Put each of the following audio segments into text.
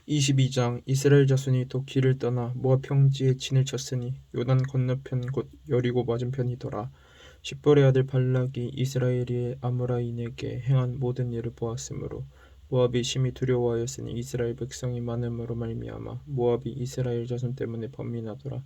22장 이스라엘 자손이 또 길을 떠나 모압 평지에 진을 쳤으니 요단 건너편 곧 여리고 맞은편이더라. 십볼의 아들 발락이 이스라엘의 아모라인에게 행한 모든 일을 보았으므로 모압이 심히 두려워하였으니 이스라엘 백성이 많음으로 말미암아 모압이 이스라엘 자손 때문에 번민하더라.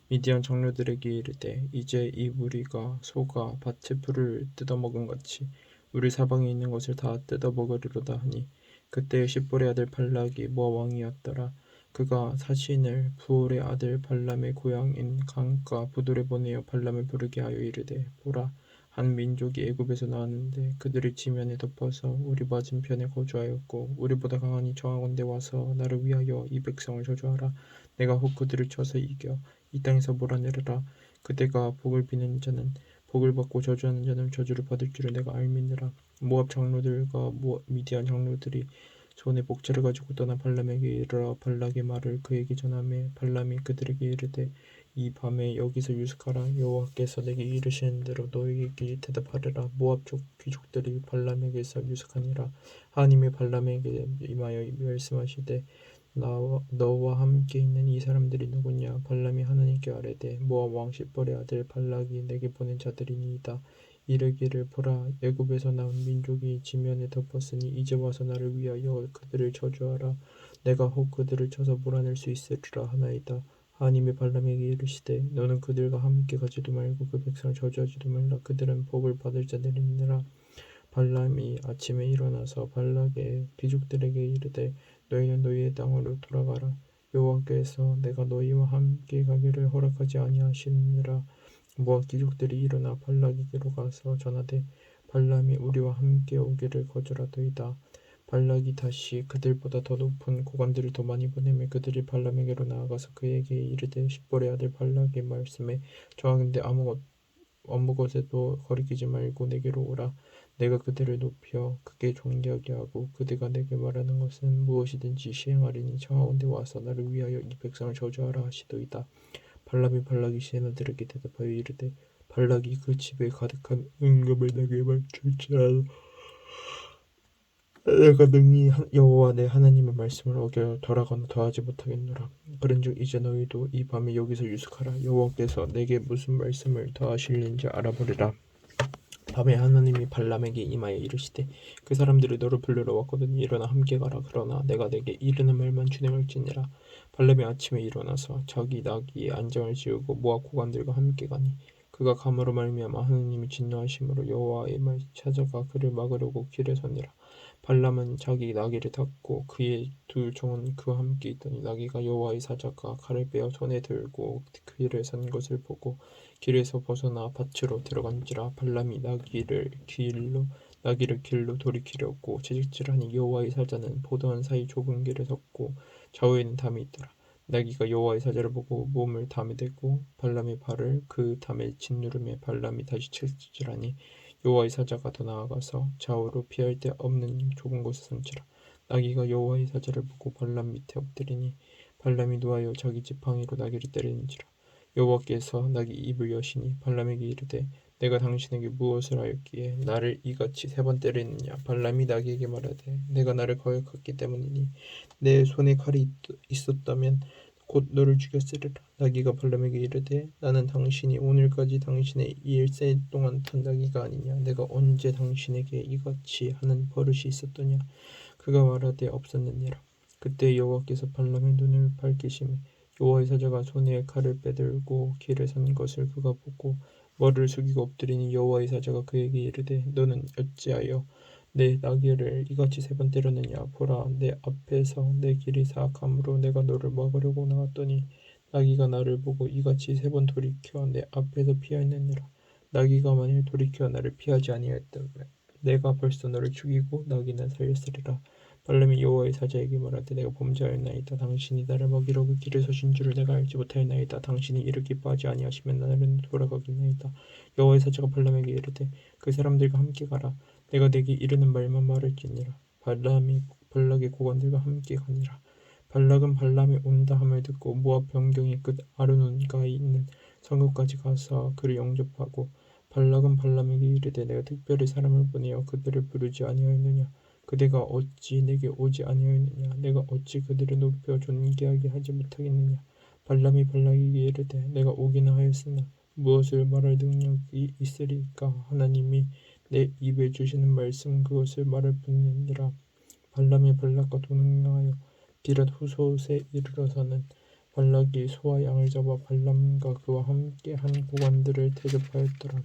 미디안 장로들에게 이르되 이제 이 무리가 소가 밭의 풀을 뜯어먹은 같이 우리 사방에 있는 것을 다 뜯어먹으리로다 하니 그때 십볼의 아들 발락이 모압 왕이었더라. 그가 사신을 부올의 아들 발람의 고향인 강가 부돌에 보내어 발람을 부르게 하여 이르되 보라 한 민족이 애굽에서 나왔는데 그들을 지면에 덮어서 우리 맞은편에 거주하였고 우리보다 강하니 정하건대 와서 나를 위하여 이 백성을 저주하라. 내가 혹 그들을 쳐서 이겨 이 땅에서 몰아내리라. 그대가 복을 비는 자는 복을 받고 저주하는 자는 저주를 받을 줄을 내가 알미니라. 모압 장로들과 미디안 장로들이 손에 목자를 가지고 떠나 발람에게 이르러 발락의 말을 그에게 전하매 발람이 그들에게 이르되 이 밤에 여기서 유숙하라. 여호와께서 내게 이르시는 대로 너희에게 대답하리라. 모압 족 귀족들이 발람에게서 유숙하니라. 하나님이 발람에게 임하여 말씀하시되 너와 함께 있는 이 사람들이 누구냐? 발람이 하나님께 아뢰되 모압 왕 십볼의 아들 발락이 내게 보낸 자들이니이다. 이르기를 보라 애굽에서 나온 민족이 지면에 덮었으니 이제 와서 나를 위하여 그들을 저주하라. 내가 혹 그들을 쳐서 몰아낼 수 있으리라 하나이다. 하나님이 발람에게 이르시되 너는 그들과 함께 가지도 말고 그 백성을 저주하지도 말라. 그들은 복을 받을 자들이니라. 발람이 아침에 일어나서 발락의 귀족들에게 이르되 너희는 너희의 땅으로 돌아가라. 여호와께서 내가 너희와 함께 가기를 허락하지 아니하시느니라. 모압 귀족들이 일어나 발락에게로 가서 전하되 발람이 우리와 함께 오기를 거절하더이다. 발락이 다시 그들보다 더 높은 고관들을 더 많이 보내매 그들이 발람에게로 나아가서 그에게 이르되 십볼의 아들 발락의 말씀에 정하건대 아무 곳에도 거리끼지 말고 내게로 오라. 내가 그들을 높여 크게 존귀하게 하고 그대가 내게 말하는 것은 무엇이든지 시행하리니 청하건대 와서 나를 위하여 이 백성을 저주하라 하시도이다. 발람이 발락이 시내들에게 대답하여 이르되 발락이 그 집에 가득한 은금을 내게 줄지라도 내가 능히 여호와 내 하나님의 말씀을 어겨 덜하거나 더하지 못하겠노라. 그런즉 이제 너희도 이 밤에 여기서 유숙하라. 여호와께서 내게 무슨 말씀을 더하실는지 알아보리라. 밤에 하나님이 발람에게 임하여 이르시되 그 사람들이 너를 부르러 왔거든 일어나 함께 가라. 그러나 내가 내게 이르는 말만 준행할지니라. 발람이 아침에 일어나서 자기 나귀에 안장을 지우고 모압 고관들과 함께 가니 그가 감으로 말미암아 하나님이 진노하심으로 여호와의 말 찾아가 그를 막으려고 길에 서니라. 발람은 자기 나귀를 탔고 그의 두 종은 그와 함께 있더니 나귀가 여호와의 사자가 칼을 빼어 손에 들고 길에 선 것을 보고 길에서 벗어나 밭으로 들어간지라. 발람이 나귀를 길로 돌이키려고 채찍질하니 여호와의 사자는 포도원 사이 좁은 길에 섰고 좌우에는 담이 있더라. 나귀가 여호와의 사자를 보고 몸을 담에 대고 발람의 발을 그 담에 짓누르매 발람이 다시 채찍질하니 여호와의 사자가 더 나아가서 좌우로 피할 데 없는 좁은 곳에 선지라. 나귀가 여호와의 사자를 보고 발람 밑에 엎드리니 발람이 노하여 자기 지팡이로 나귀를 때리는지라. 여호와께서 나귀 입을 여시니 발람에게 이르되 내가 당신에게 무엇을 하였기에 나를 이같이 3번 때리느냐. 발람이 나귀에게 말하되 내가 나를 거역했기 때문이니 내 손에 칼이 있었다면 곧 너를 죽였으리라. 나귀가 발람에게 이르되 나는 당신이 오늘까지 당신의 일생 동안 탄 나귀가 아니냐. 내가 언제 당신에게 이같이 하는 버릇이 있었더냐. 그가 말하되 없었느니라. 그때 여호와께서 발람의 눈을 밝히시매 여호와의 사자가 손에 칼을 빼들고 길에 선 것을 그가 보고 머리를 숙이고 엎드리니 여호와의 사자가 그에게 이르되 너는 어찌하여 내 나귀를 이같이 3번 때렸느냐. 보라 내 앞에서 내 길이 사악함으로 내가 너를 막으려고 나왔더니 나귀가 나를 보고 이같이 3번 돌이켜 내 앞에서 피하였느니라. 나귀가 만일 돌이켜 나를 피하지 아니하였다면 내가 벌써 너를 죽이고 나귀는 살렸으리라. 발람이 여호와의 사자에게 말하되 내가 범죄하였나이다. 당신이 나를 먹이러 그 길에 서신 줄을 내가 알지 못하였나이다. 당신이 이를 기뻐하지 아니하시면 나는 돌아가겠나이다. 여호와의 사자가 발람에게 이르되 그 사람들과 함께 가라. 내가 내게 이르는 말만 말할지니라. 발람이 발락의 고관들과 함께 가니라. 발락은 발람이 온다 함을 듣고 모압 변경의 끝 아르논가에 있는 성읍까지 가서 그를 영접하고 발락은 발람에게 이르되 내가 특별히 사람을 보내어 그들을 부르지 아니하였느냐. 그대가 어찌 내게 오지 아니하였느냐? 내가 어찌 그들을 높여 존귀하게 하지 못하겠느냐? 발람이 발락에게 이르되 내가 오기는 하였으나 무엇을 말할 능력이 있으리까? 하나님이 내 입에 주시는 말씀 그것을 말할 뿐이니라. 발람이 발락과 동행하여 기랏 후솥에 이르러서는 발락이 소와 양을 잡아 발람과 그와 함께 한 고관들을 대접하였더라.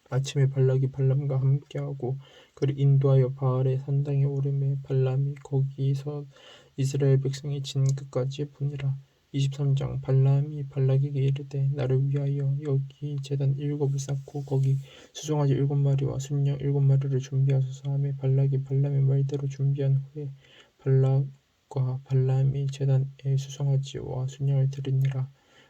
아침에 발락이 발람과 함께하고 그를 인도하여 바알의 산당에 오르매 발람이 거기서 이스라엘 백성이 진 끝까지 보니라. 23장. 발람이 발락에게 이르되 나를 위하여 여기 제단 7을 쌓고 거기 수송아지 7마리와 순양 7마리를 준비하소서 하매 발락이 발람의 말대로 준비한 후에 발락과 발람이 제단에 수송아지와 순양을 드리니라.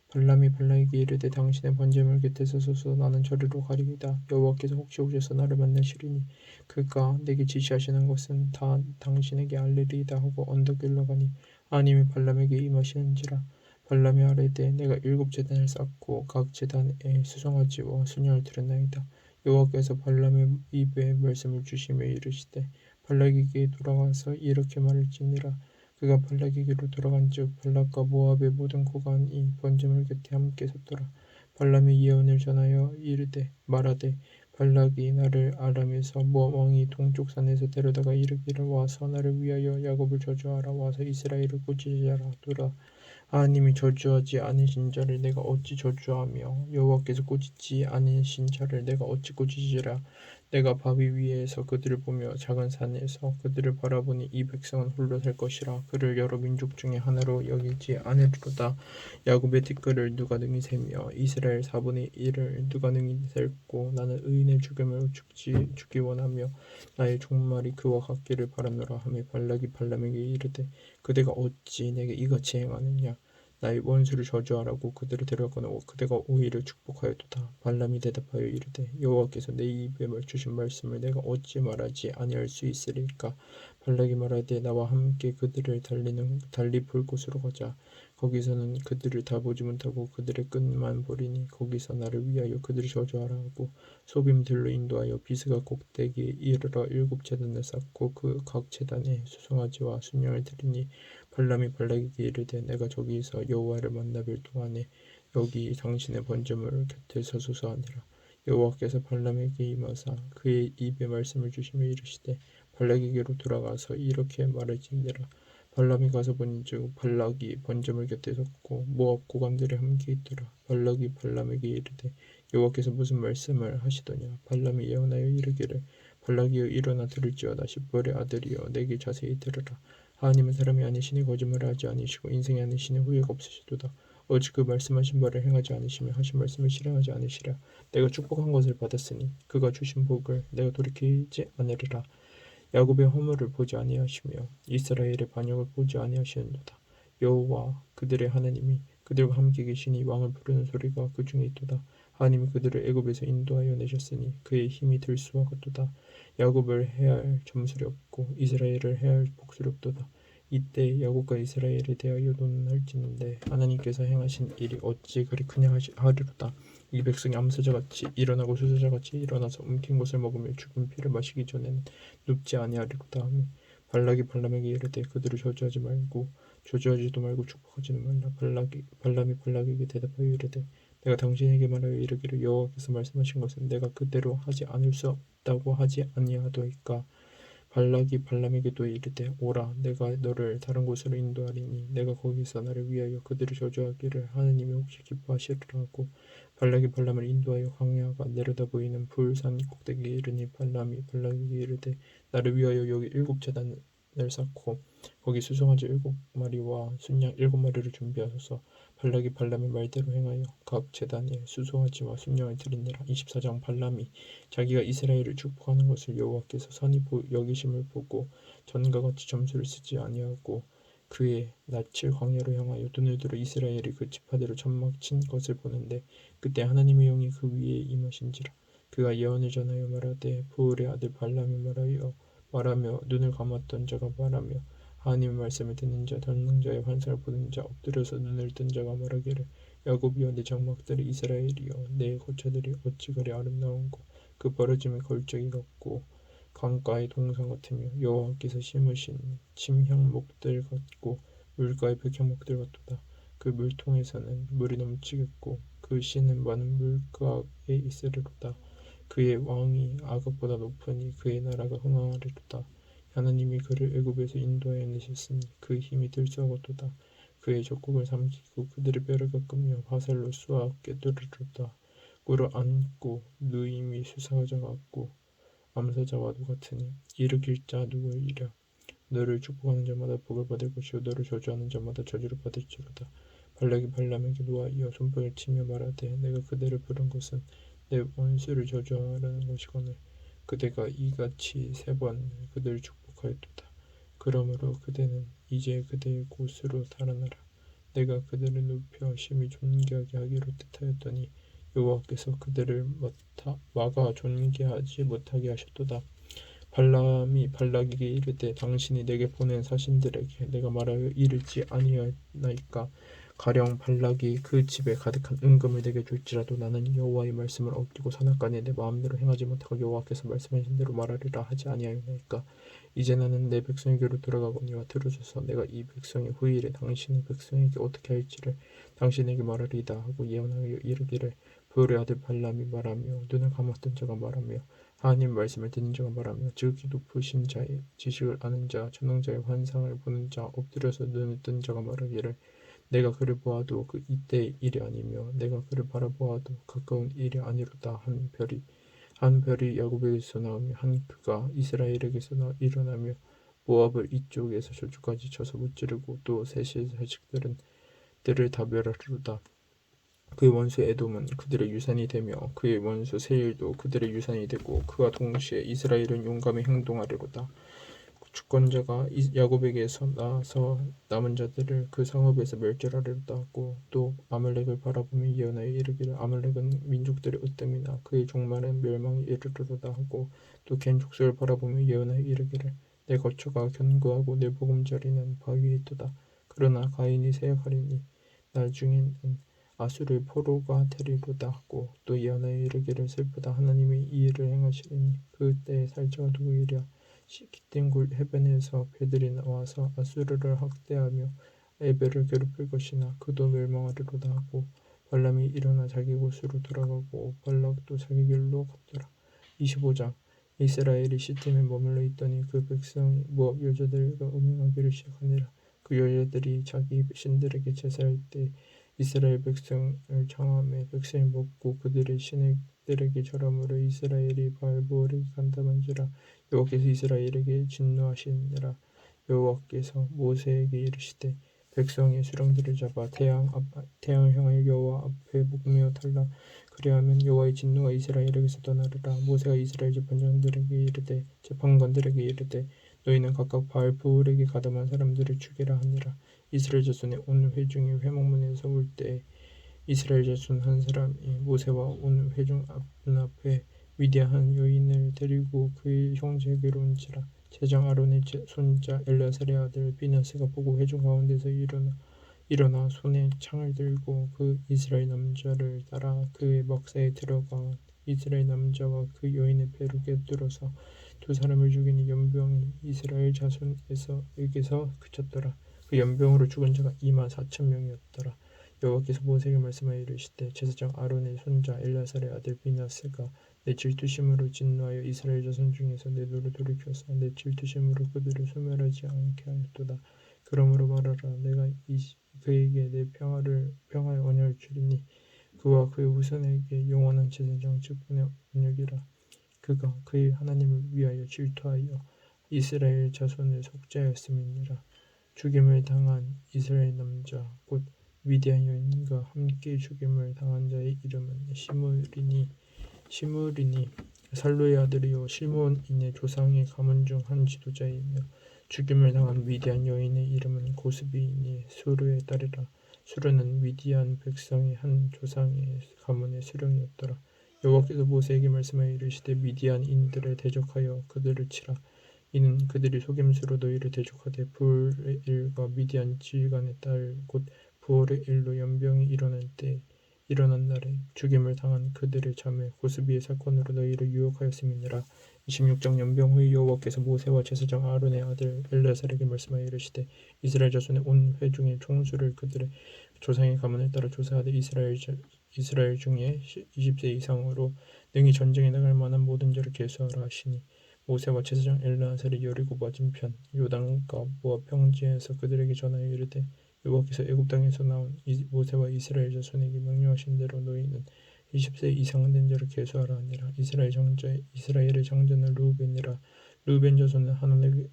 발람이 발락에게 이르되 당신의 번제물 곁에서 서서 나는 저리로 가리이다. 여호와께서 혹시 오셔서 나를 만나시리니 그가 내게 지시하시는 것은 다 당신에게 알리리이다 하고 언덕 위로 가니 하나님이 발람에게 임하시는지라. 발람이 아뢰되 내가 7제단을 쌓고 각 제단에 수송아지와 수녀를 드렸나이다. 여호와께서 발람의 입에 말씀을 주시며 이르시되 발락에게 돌아가서 이렇게 말할지니라. 그가 발락에게로 돌아간즉 발락과 모압의 모든 고관이 번제물 곁에 함께 섰더라. 발람이 예언을 전하여 이르되 말하되 발락이 나를 아람에서 모압 왕이 동쪽 산에서 데려다가 이르기를 와서 나를 위하여 야곱을 저주하라 와서 이스라엘을 꾸짖으라 하더라. 하나님이 저주하지 않으신 자를 내가 어찌 저주하며 여호와께서 꾸짖지 않으신 자를 내가 어찌 꾸짖으랴. 내가 바위 위에서 그들을 보며 작은 산에서 그들을 바라보니 이 백성은 홀로 살 것이라. 그를 여러 민족 중에 하나로 여기지 않으리로다. 야곱의 티끌을 누가 능히 세며 이스라엘 4분의 1을 누가 능히 셀고 나는 의인의 죽음을 죽기 원하며 나의 종말이 그와 같기를 바라노라 하며 발락이 발람에게 이르되 그대가 어찌 내게 이같이 행하느냐? 나의 원수를 저주하라고 그들을 데려가거나 그대가 오히려 축복하였도다. 발람이 대답하여 이르되 여호와께서 내 입에 주신 말씀을 내가 어찌 말하지 아니할 수 있으리까? 발락이 말하되 나와 함께 그들을 달리 볼 곳으로 가자. 거기서는 그들을 다 보지 못하고 그들의 끝만 보리니 거기서 나를 위하여 그들을 저주하라 하고 소빔들로 인도하여 비스가 꼭대기에 이르러 7제단을 쌓고 그 각 제단에 수송아지와 순양을 드리니 발람이 발락에게 이르되 내가 저기서 여호와를 만나 뵐 동안에 여기 당신의 번제물 곁에 서소서 하니라. 여호와께서 발람에게 임하사 그의 입에 말씀을 주시며 이르시되 발락에게로 돌아가서 이렇게 말할지니라. 발람이 가서 본즉 발락이 번제물 곁에 섰고 모압 고관들이 함께 있더라. 발락이 발람에게 이르되 여호와께서 무슨 말씀을 하시더냐. 발람이 예언하여 이르기를 발락이여 일어나 들을지어다. 십볼의 아들이여 내게 자세히 들으라. 하나님은 사람이 아니시니 거짓말을 하지 아니시고 인생이 아니시니 후회가 없으시도다. 어찌 그 말씀하신 바를 행하지 않으시며 하신 말씀을 실행하지 않으시랴. 내가 축복한 것을 받았으니 그가 주신 복을 내가 돌이키지 않으리라. 야곱의 허물을 보지 아니하시며 이스라엘의 반역을 보지 아니하시는도다. 여호와 그들의 하나님이 그들과 함께 계시니 왕을 부르는 소리가 그 중에 있도다. 하나님이 그들을 애굽에서 인도하여 내셨으니 그의 힘이 들수와 같도다. 야곱을 해할 점술이 없고 이스라엘을 해할 복술이 없도다. 이때 야곱과 이스라엘에 대하여 논할지는데 하나님께서 행하신 일이 어찌 그리 크냐 하리로다. 이 백성이 암사자같이 일어나고 수사자같이 일어나서 움킨 것을 먹으며 죽은 피를 마시기 전에는 눕지 아니하리로다 하며 발락이 발람에게 이르되 그들을 저주하지 말고 저주하지도 말고 축복하지도 말라. 발람이 발락에게 대답하여 이르되 내가 당신에게 말하여 이르기를 여호와께서 말씀하신 것은 내가 그대로 하지 않을 수 없다고 하지 아니하도이까. 발락이 발람에게 또 이르되 오라 내가 너를 다른 곳으로 인도하리니 내가 거기서 나를 위하여 그들을 저주하기를 하느님이 혹시 기뻐하시리라 하고 발락이 발람을 인도하여 광야가 내려다 보이는 불산 꼭대기에 이르니 발람이 발락에게 이르되 나를 위하여 여기 7제단을 쌓고 거기 수송아지 7마리와 순양 7마리를 준비하소서. 발락이 발람의 말대로 행하여 각 제단에 수송아지와 순양을 드리니라. 24장. 발람이 자기가 이스라엘을 축복하는 것을 여호와께서 선히 여기심을 보고 전과 같이 점수를 쓰지 아니하고 그의 낯을 광야로 향하여 눈을 들어 이스라엘이 그 지파대로 천막 친 것을 보는데 그때 하나님의 영이 그 위에 임하신지라. 그가 예언을 전하여 말하되 부울의 아들 발람이 말하며 눈을 감았던 자가 말하며 하나님의 말씀을 듣는 자 듣는 자의 환상을 보는 자 엎드려서 눈을 뜬 자가 말하기를 야곱이여 내 장막들이 이스라엘이여 내 거처들이 어찌 그리 아름다운고 그 벌어짐의 걸적이 같고 강가의 동산 같으며 여호와께서 심으신 침향목들 같고 물가의 백향목들 같도다. 그 물통에서는 물이 넘치겠고 그 씨는 많은 물가에 있으리로다. 그의 왕이 아각보다 높으니 그의 나라가 흥왕하리로다. 하나님이 그를 애굽에서 인도하여 내셨으니 그 힘이 들쏘하고도다. 그의 적국을 삼키고 그들의 뼈를 깎으며 화살로 쏘아 꿰뚫으리로다. 꿇어 앉고 누임이 수사자 같고 암사자와도 같으니 일으킬 자 누구이랴. 너를 축복하는 자마다 복을 받을 것이요 너를 저주하는 자마다 저주를 받을지로다. 발락이 발람에게 노하여 손뼉을 치며 말하되 내가 그대를 부른 것은 내 원수를 저주하라는 것이거늘 그대가 이같이 3번 그들을 축복하였도다. 그러므로 그대는 이제 그대의 곳으로 달아나라. 내가 그들을 높여 심히 존귀하게 하기로 뜻하였더니 여호와께서 그들을 막아 존귀하지 못하게 하셨도다. 발람이 발락에게 이르되 당신이 내게 보낸 사신들에게 내가 말하여 이르지 아니하나이까. 가령 발락이 그 집에 가득한 은금을 내게 줄지라도 나는 여호와의 말씀을 어기고 선악간에 내 마음대로 행하지 못하고 여호와께서 말씀하신 대로 말하리라 하지 아니하였나이까. 이제 나는 내 백성에게로 돌아가거니와 들으소서. 내가 이 백성의 후일에 당신의 백성에게 어떻게 할지를 당신에게 말하리이다 하고 예언하여 이르기를 부올의 아들 발람이 말하며 눈을 감았던 자가 말하며 하나님 말씀을 듣는 자가 말하며 지극히 높으신 자의 지식을 아는 자 전능자의 환상을 보는 자 엎드려서 눈을 뜬 자가 말하기를 내가 그를 보아도 그 이때의 일이 아니며 내가 그를 바라보아도 가까운 일이 아니로다. 한 별이 야곱에게서 나오며 한 그가 이스라엘에게서 일어나며 모압을 이쪽에서 저쪽까지 쳐서 무찌르고 또 셋의 자식들은 들을 다 멸하리로다. 그의 원수 에돔은 그들의 유산이 되며 그의 원수 세일도 그들의 유산이 되고 그와 동시에 이스라엘은 용감히 행동하리로다. 주권자가 야곱에게서 나서 남은 자들을 그 성읍에서 멸절하리로다 하고 또 아말렉을 바라보며 예언하여 이르기를 아말렉은 민족들의 으뜸이나 그의 종말은 멸망에 이르리로다 하고 또 겐 족속을 바라보며 예언하여 이르기를 내 거처가 견고하고 내 보금자리는 바위에 있도다. 그러나 가인이 세약하리니 나중에는 아수르의 포로가 되리로다 하고 또 예언하여 이르기를 슬프다. 하나님이 이 일을 행하시리니 그때의 살자가 누구이랴. 깃든 해변에서 배들이 나와서 아수르를 학대하며 에벨을 괴롭힐 것이나 그도 멸망하리로다 하고 발람이 일어나 자기 곳으로 돌아가고 발락도 자기 길로 갔더라. 25장 이스라엘이 시팀에 머물러 있더니 그 백성이 모압 여자들과 음행하기를 시작하니라. 그 여자들이 자기 신들에게 제사할 때 이스라엘 백성을 청함해 백성이 먹고 그들의 신들에게 절함으로 이스라엘이 바알보올에게 간담한지라. 여호와께서 이스라엘에게 진노하시니라. 여호와께서 모세에게 이르시되 백성의 수령들을 잡아 태양을 향하여 여호와 앞에 목매어 달라. 그리하면 여호와의 진노가 이스라엘에게서 떠나리라. 모세가 이스라엘 재판장들에게 이르되 재판관들에게 이르되 너희는 각각 바알보올에게 가담한 사람들을 죽이라 하니라. 이스라엘 자손의 온 회중이 회막문에서 올 때 이스라엘 자손 한 사람이 모세와 온 회중 앞에 위대한 한 여인을 데리고 그의 형제에게로 온지라. 제장 아론의 손자 엘르아살의 아들 비나스가 보고 회중 가운데서 일어나 손에 창을 들고 그 이스라엘 남자를 따라 그의 막사에 들어가 이스라엘 남자와 그 여인의 배를 꿰뚫어서 2 사람을 죽이니 연병이 이스라엘 자손에게서 그쳤더라. 그 연병으로 죽은 자가 24,000명이었더라. 여호와께서 모세에게 말씀하여 이르시되 제사장 아론의 손자 엘르아살의 아들 비나스가 내 질투심으로 진노하여 이스라엘 자손 중에서 내 눈을 돌이켜서 내 질투심으로 그들을 소멸하지 않게 하였도다. 그러므로 말하라. 내가 그에게 내 평화의 언약을 주리니 그와 그의 후손에게 영원한 제사장 즉 언약이라. 그가 그의 하나님을 위하여 질투하여 이스라엘 자손을 속죄하였음이니라. 죽임을 당한 이스라엘 남자 곧 미디안 여인과 함께 죽임을 당한 자의 이름은 시므리니 살루의 아들이요 실몬인의 조상의 가문 중 한 지도자이며 죽임을 당한 미디안 여인의 이름은 고스비이니 수르의 딸이라. 수르는 미디안 백성의 한 조상의 가문의 수령이었더라. 여호와께서 모세에게 말씀하여 이르시되 미디안인들을 대적하여 그들을 치라. 이는 그들이 속임수로 너희를 대적하되 부올의 일과 미디안 지휘관의 딸 곧 부올의 일로 연병이 일어날 때 일어난 날에 죽임을 당한 그들의 자매 고스비의 사건으로 너희를 유혹하였음이니라. 26장 연병 후에 여호와께서 모세와 제사장 아론의 아들 엘르야살에게 말씀하여 이르시되 이스라엘 자손의 온 회중의 총수를 그들의 조상의 가문을 따라 조사하되 이스라엘 중에 20세 이상으로 능히 전쟁에 나갈 만한 모든 자를 계수하라 하시니 모세와 제사장 엘르야살이 여리고 맞은편 요단과 모압 평지에서 그들에게 전하여 이르되 여호와께서 애굽 땅에서 나온 모세와 이스라엘 자손에게 명령하신 대로 너희는 20세 이상 된 자를 계수하라 하니라. 이스라엘의 장자는 르우벤이라. 르우벤 자손은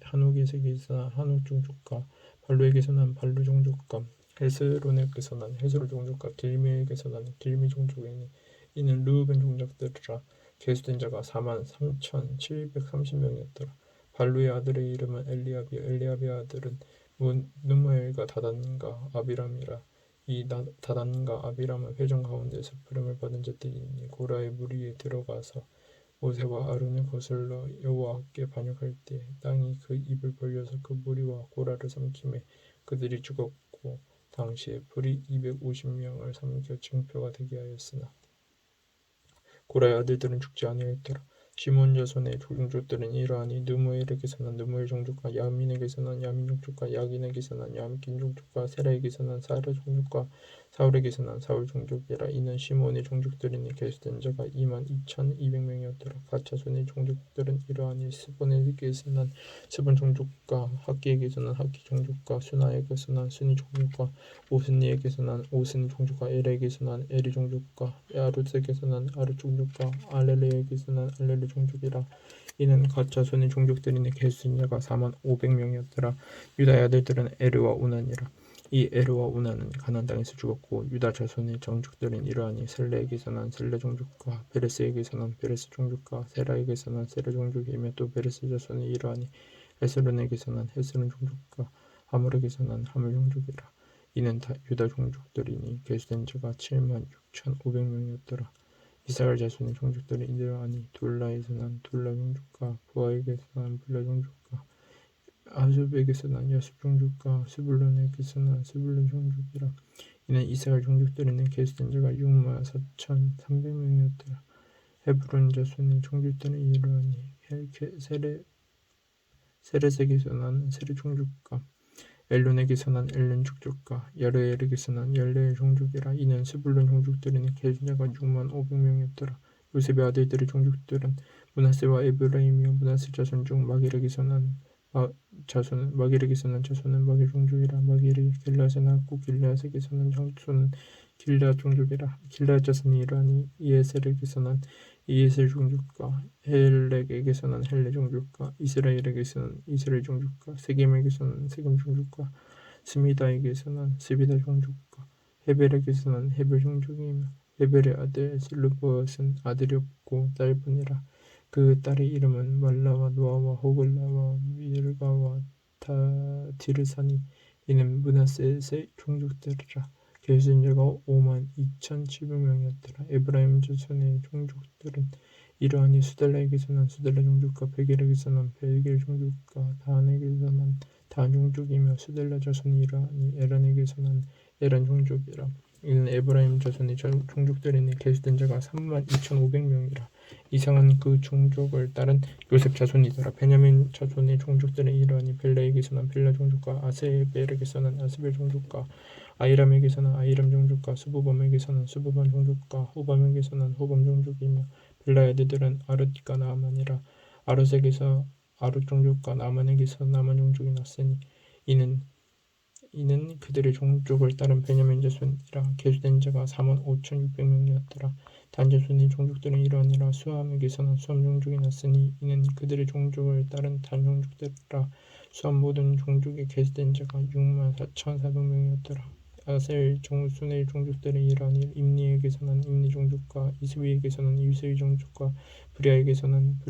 한옥에게서 난 한옥 종족과 발루에게서 난 발루 종족과 헤스론에게서 난 헤스론 종족과 길미에게서 난 길미 종족이니 이는 르우벤 종족들이라. 계수된 자가 43,730명이었더라. 발루의 아들의 이름은 엘리압이요 엘리압의 아들은 누무엘과 다단과 아비람이라. 이 다단과 아비람은 회중 가운데서 부름을 받은 자들이니 고라의 무리에 들어가서 모세와 아론을 거슬러 여호와께 반역할 때 땅이 그 입을 벌려서 그 무리와 고라를 삼키매 그들이 죽었고 당시에 불이 250명을 삼켜 징표가 되게 하였으나 고라의 아들들은 죽지 아니하였더라. 시몬 자손의 종족들은 이러하니 느무엘에게서 난 느무엘 종족과 야민에게서 난 야민 종족과 야긴에게서 난 야긴 종족과 세라에게서 난 세라 종족과 사울에게서 난 사울 종족이라. 이는 시몬의 종족들이니 계수된 자가 22,200명이었더라. 갓 자손의 종족들은 이러하니 스본에게서 난 스본 종족과 학기에게서 난 학기 종족과 수나에게서 난 수니 종족과 오스니에게서 난 오스니 종족과 엘에게서 난 에리 종족과 아룻에게서 난 아룻 종족과 알렐레에게서 난 알렐레 종족이라. 이는 갓 자손의 종족들이니 계수된 자가 45,000명이었더라. 유다의 아들들은 에르와 우난이라. 이 에르와 우난은 가나안 땅에서 죽었고 유다 자손의 종족들은 이러하니 셀레에게서 난 셀레 종족과 베레스에게서 난 베레스 종족과 세라에게서 난 세라 종족이며 또 베레스 자손의 이러하니 헤스론에게서 난 헤스론 종족과 하물에게서 난 하물 종족이라. 이는 다 유다 종족들이니 계수된 자가 76,500명이었더라. 이스라엘 자손의 종족들은 이러하니 돌라에서 난 돌라 종족과 부하에게서 난 불라 종족과 아숲에게서 난 야숲 종족과 스불론에게서 난 스불론 종족이라. 이는 이스라엘 종족들에는 계수된 자가 64,300명이었더라. 헤브론 자손의 종족들은 이러하니 세렛에게서 난 세렛 종족과 엘론에게서 난 엘론 종족과 여레엘에게서 난 열레엘 종족이라. 이는 스불론 종족들에는 계수된 자가 65,000명이었더라. 요셉의 아들들의 종족들은 므낫세와 에브라임이요 므낫세 자손 중 마길에게서 난 자손은 마길 종족이라. 마길이 길앗에 낳았고 길앗에게서 난 자손은 길앗 종족이라. 길앗 자손이 이러하니 이에셀에게서 난 이에셀 종족과 헬렉에게서 난 헬렉 종족과 이스라엘에게서 난 이스라엘 종족과 세겜에게서 난 세겜 종족과 스미다에게서 난 스미다 종족과 헤벨에게서 난 헤벨 종족이며 헤벨의 아들 슬루보앗은 아들이 없고 딸뿐이라. 그 딸의 이름은 말라와 노아와 호글라와 밀가와 디르사니. 이는 므낫세의 종족들이라. 계수된 자가 52,700명이었더라. 에브라임 자손의 종족들은 이러하니 수델라에게서 난 수델라 종족과 베겔에게서 난 베겔 종족과 단에게서 난 단 종족이며 수델라 자손이 이러하니 에란에게서 난 에란 종족이라. 이는 에브라임 자손의 종족들이니 계수된 자가 32,500명이라. 이상한 그 종족을 따른 요셉 자손이더라. 베냐민 자손의 종족들은 이러하니 벨라에게서 난 벨라 종족과 아세벨에게서 난 아세벨 종족과 아이람에게서 난 아이람 종족과 스부밤에게서 난 스부밤 종족과 호밤에게서 난 호밤 종족이며 벨라의 아들들은 아룻과 나아만이라. 아룻에게서 아룻 종족과 나아만에게서 나아만 종족이 났으니 이는 그들의 종족을 따른 베냐민 자손이라. 계수된 자가 45,600명이었더라. 단 자손의 종족들은 이러하니라. 수함에게서 난 수함 종족이 났으니 이는 그들의 종족을 따른 단 종족들이라. 수함 모든 종족에 계수된 자가 64,400명이었더라. 아셀 순의 종족들은 이러하니 임니에게서 난 임니 종족과 이스위에게서 난 이스위 종족과 브리아에게서 난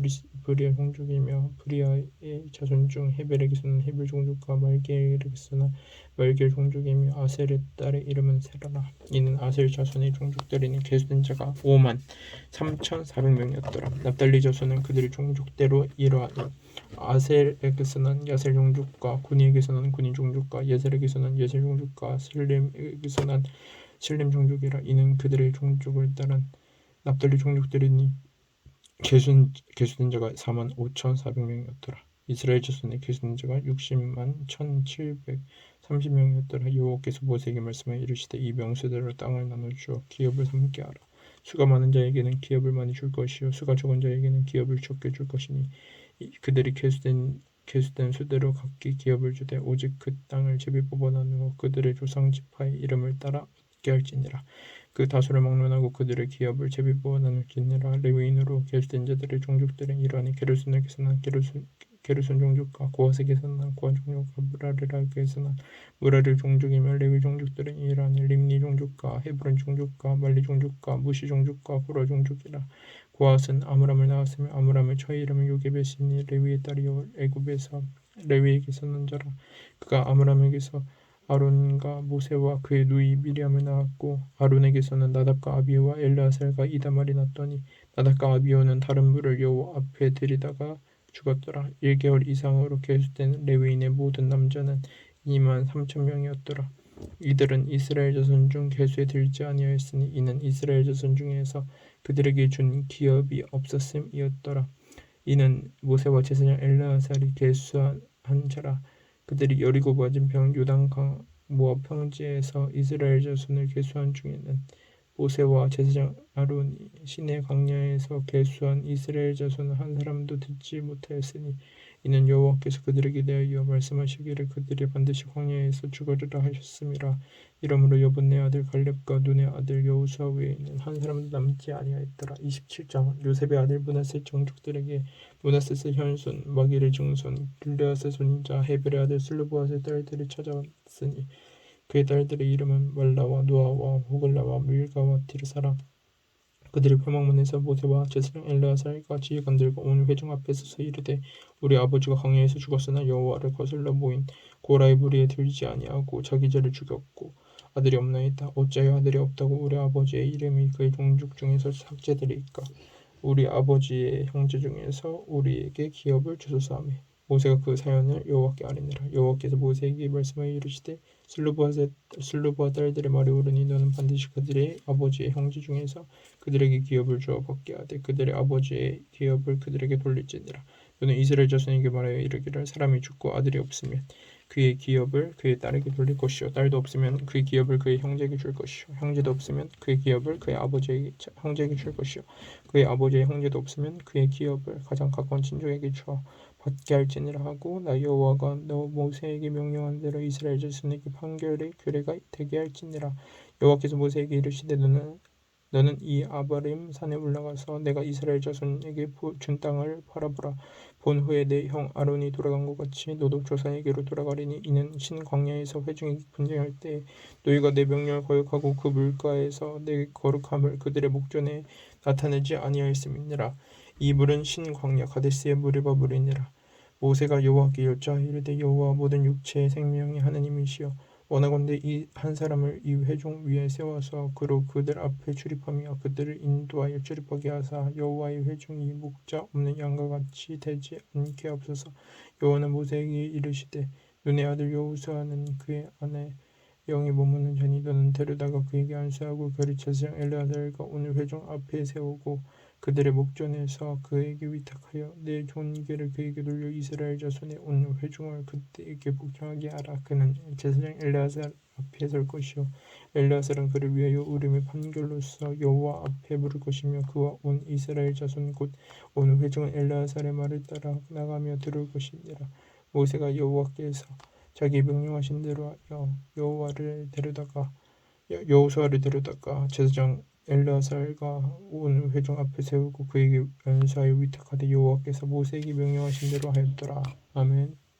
브리아 종족이며 브리아의 자손 중 헤벨에게서 난 헤벨 종족과 말기엘에게서 난 말기엘 종족이며 아셀의 딸의 이름은 세라라. 이는 아셀 자손의 종족들이니 계수된 자가 53,400명이었더라. 납달리 자손은 그들의 종족대로 이러하니 아셀에게서 난 야셀 종족과 구니에게서 난 구니 종족과 예셀에게서 난 예셀 종족과 실렘에게서 난 실렘 종족이라. 이는 그들의 종족을 따른 납달리 종족들이니 계수된 자가 45,400명이었더라. 이스라엘 자손의 계수된 자가 601,730명이었더라. 여호와께서 모세에게 말씀하여 이르시되 이 명수대로 땅을 나눠주어 기업을 삼게 하라. 수가 많은 자에게는 기업을 많이 줄 것이요 수가 적은 자에게는 기업을 적게 줄 것이니 그들이 계수된 수대로 각기 기업을 주되 오직 그 땅을 제비 뽑아 나누어 그들의 조상 지파의 이름을 따라 얻게 할지니라. 그 다수를 막론하고 그들의 기업을 제비 뽑아 나눌지니라. 레위인으로 계수된 자들의 종족들은 이러하니 게르손에게서 난 게르손 종족과 고핫에게서 난 고핫 종족과 무라리라에게서 난 무라리 종족이며 레위 종족들은 이러하니 림니 종족과 헤브론 종족과 말리 종족과 무시 종족과 고라 종족이라. 고핫은 아므람을 낳았으며 아므람의 처의 이름은 요게벳이니 레위의 딸이요 애굽에서 레위에게서 난 자라. 그가 아므람에게서 아론과 모세와 그의 누이 미리암을 낳았고 아론에게서는 나답과 아비후와 엘르아살과 이다말이 났더니 나답과 아비후는 다른 불을 여호와 앞에 들이다가 죽었더라. 1개월 이상으로 계수된 레위인의 모든 남자는 23,000명이었더라. 이들은 이스라엘 자손 중 계수에 들지 아니하였으니 이는 이스라엘 자손 중에서 그들에게 준 기업이 없었음이었더라. 이는 모세와 제사장 엘르아살이 계수한 자라. 그들이 여리고 맞은편 요단강 모압 평지에서 이스라엘 자손을 계수한 중에는 모세와 제사장 아론이 시내 광야에서 계수한 이스라엘 자손은 한 사람도 듣지 못하였으니 이는 여호와께서 그들에게 대하여 말씀하시기를 그들이 반드시 광야에서 죽으리라 하셨음이라. 이러므로 여분네 아들 갈렙과 눈의 아들 여호수아 외에는 한 사람도 남지 아니하였더라. 27장 요셉의 아들 므낫세 종족들에게 므낫셋의 현손 마길의 증손 길르앗의 손자 헤벨의 아들 슬루보앗의 딸들이 찾아왔으니 그의 딸들의 이름은 말라와 노아와 호글라와 밀가와 디르사라. 그들이 회막문에서 모세와 제사장 엘르아살과 지휘관 들고 온 회중 앞에 서서 이르되 우리 아버지가 광야에서 죽었으나 여호와를 거슬러 모인 고라의 무리에 들지 아니하고 자기 죄를 죽였고 아들이 없나이다. 어찌하여 아들이 없다고 우리 아버지의 이름이 그의 종족 중에서 삭제되리이까. 우리 아버지의 형제 중에서 우리에게 기업을 주소서 하며 모세가 그 사연을 여호와께 아뢰니라. 여호와께서 모세에게 말씀하여 이르시되 슬루보아 딸들의 말이 옳으니 너는 반드시 그들의 아버지의 형제 중에서 그들에게 기업을 주어 받게 하되 그들의 아버지의 기업을 그들에게 돌릴지니라. 너는 이스라엘 자손에게 말하여 이르기를 사람이 죽고 아들이 없으면 그의 기업을 그의 딸에게 돌릴 것이요 딸도 없으면 그의 기업을 그의 형제에게 줄 것이요 형제도 없으면 그의 기업을 그의 아버지의 형제에게 줄 것이요 그의 아버지의 형제도 없으면 그의 기업을 가장 가까운 친족에게 주어 받게 할지니라 하고 나 여호와가 너 모세에게 명령한 대로 이스라엘 자손에게 판결의 규례가 되게 할지니라. 여호와께서 모세에게 이르시되 너는 이 아바림 산에 올라가서 내가 이스라엘 자손에게 준 땅을 바라보라. 본 후에 내 형 아론이 돌아간 것 같이 너도 조상에게로 돌아가리니 이는 신광야에서 회중이 분쟁할 때 너희가 내 명령을 거역하고 그 물가에서 내 거룩함을 그들의 목전에 나타내지 아니하였음이니라. 이 물은 신광야 가데스의 무리바 물이니라. 모세가 여호와께 여쭈어 이르되 여호와 모든 육체의 생명이 하느님이시여 원하건대 이 한 사람을 이 회중 위에 세워서 그로 그들 앞에 출입하며 그들을 인도하여 출입하게 하사 여호와의 회중이 목자 없는 양과 같이 되지 않게 하옵소서. 여호와는 모세에게 이르시되 눈의 아들 여호수아는 그의 아내 영이 머무는 자니 너는 데려다가 그에게 안수하고 그를 제사장 엘르아살과 오늘 회중 앞에 세우고 그들의 목전에서 그에게 위탁하여 내 존귀를 그에게 돌려 이스라엘 자손의 온 회중을 그에게 복종하게 하라. 그는 제사장 엘르아살 앞에 설 것이요 엘르아살은 그를 위하여 우림의 판결로서 여호와 앞에 물을 것이며 그와 온 이스라엘 자손 곧 온 회중은 엘르아살의 말을 따라 나가며 들을 것이니라. 모세가 여호와께서 자기 명령하신 대로 하여 여호수아를 데려다가 제사장 엘르아살과 온 회중 앞에 세우고 그에게 안수하여 위탁하되 여호와께서 모세에게 명령하신 대로 하였더라. 아멘.